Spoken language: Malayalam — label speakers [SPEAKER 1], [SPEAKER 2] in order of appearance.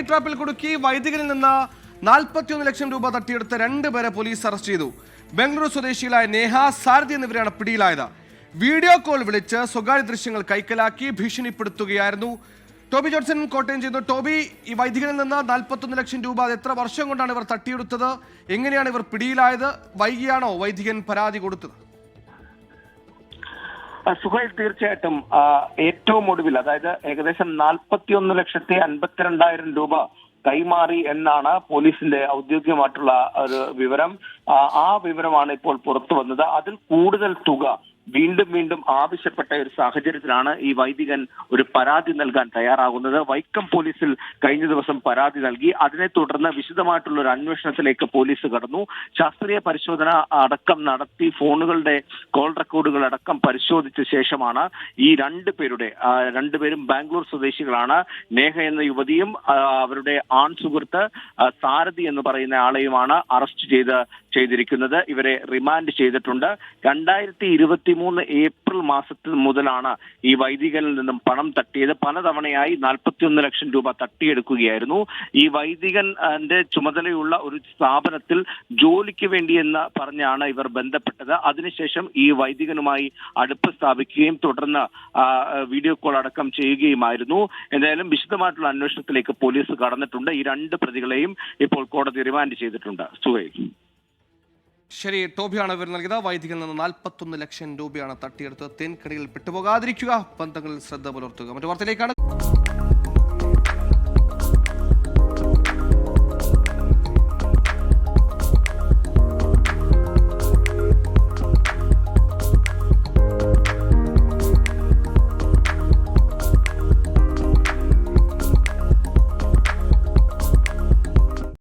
[SPEAKER 1] ഹണി ട്രാപ്പിൽ കുടുക്കി വൈദികനിൽ നിന്ന് 41 ലക്ഷം രൂപ തട്ടിയെടുത്ത 2 പേരെ പോലീസ് അറസ്റ്റ് ചെയ്തു. ബംഗളൂരു സ്വദേശികളായ നേഹ, സാരഥി എന്നിവരാണ് പിടിയിലായത്. വീഡിയോ കോൾ വിളിച്ച് സ്വകാര്യ ദൃശ്യങ്ങൾ കൈക്കലാക്കി ഭീഷണിപ്പെടുത്തുകയായിരുന്നു. ടോബി ജോൺസൺ കോട്ടയം ചെയ്യുന്നു. ടോബി, ഈ വൈദികനിൽ നിന്ന് 41 ലക്ഷം രൂപ അത് എത്ര വർഷം കൊണ്ടാണ് ഇവർ തട്ടിയെടുത്തത്? എങ്ങനെയാണ് ഇവർ പിടിയിലായത്? വൈകിയാണോ വൈദികൻ പരാതി കൊടുത്തത്?
[SPEAKER 2] സുഹൈൽ, തീർച്ചയായിട്ടും ഏറ്റവും ഒടുവിൽ, അതായത് ഏകദേശം 41,52,000 രൂപ കൈമാറി എന്നാണ് പോലീസിന്റെ ഔദ്യോഗികമായിട്ടുള്ള ഒരു വിവരം. ആ വിവരമാണ് ഇപ്പോൾ പുറത്തു വന്നത്. അതിൽ കൂടുതൽ തുക വീണ്ടും ആവശ്യപ്പെട്ട ഒരു സാഹചര്യത്തിലാണ് ഈ വൈദികൻ ഒരു പരാതി നൽകാൻ തയ്യാറാകുന്നത്. വൈക്കം പോലീസിൽ കഴിഞ്ഞ ദിവസം പരാതി നൽകി. അതിനെ തുടർന്ന് വിശദമായിട്ടുള്ള ഒരു അന്വേഷണത്തിലേക്ക് പോലീസ് കടന്നു. ശാസ്ത്രീയ പരിശോധന അടക്കം നടത്തി ഫോണുകളുടെ കോൾ റെക്കോർഡുകൾ അടക്കം പരിശോധിച്ച ശേഷമാണ് ഈ രണ്ടുപേരും ബാംഗ്ലൂർ സ്വദേശികളാണ്. നേഹ എന്ന യുവതിയും അവരുടെ ആൺ സുഹൃത്ത് സാരഥി എന്ന് പറയുന്ന ആളെയുമാണ് അറസ്റ്റ് ചെയ്തിരിക്കുന്നത്. ഇവരെ റിമാൻഡ് ചെയ്തിട്ടുണ്ട്. 2023 ഏപ്രിൽ മാസത്തിൽ മുതലാണ് ഈ വൈദികനിൽ നിന്നും പണം തട്ടിയത്. പലതവണയായി 41 ലക്ഷം രൂപ തട്ടിയെടുക്കുകയായിരുന്നു. ഈ വൈദികന്റെ ചുമതലയുള്ള ഒരു സ്ഥാപനത്തിൽ ജോലിക്ക് വേണ്ടിയെന്ന് പറഞ്ഞാണ് ഇവർ ബന്ധപ്പെട്ടത്. അതിനുശേഷം ഈ വൈദികനുമായി അടുപ്പ് സ്ഥാപിക്കുകയും തുടർന്ന് വീഡിയോ കോൾ അടക്കം ചെയ്യുകയുമായിരുന്നു. എന്തായാലും വിശദമായിട്ടുള്ള അന്വേഷണത്തിലേക്ക് പോലീസ് കടന്നിട്ടുണ്ട്. ഈ 2 പ്രതികളെയും ഇപ്പോൾ കോടതി റിമാൻഡ് ചെയ്തിട്ടുണ്ട്. സുഹൈൽ,
[SPEAKER 1] ശരി, ടോബിയാണ് ഇവർ നൽകിയത്. വൈദികനിൽ നിന്ന് 41 ലക്ഷം രൂപയാണ് തട്ടിയെടുത്തത്. തേൻകടിയിൽ പെട്ടുപോകാതിരിക്കുക, ബന്ധങ്ങളിൽ ശ്രദ്ധ പുലർത്തുക. മറ്റു വാർത്തയിലേക്കാണ്.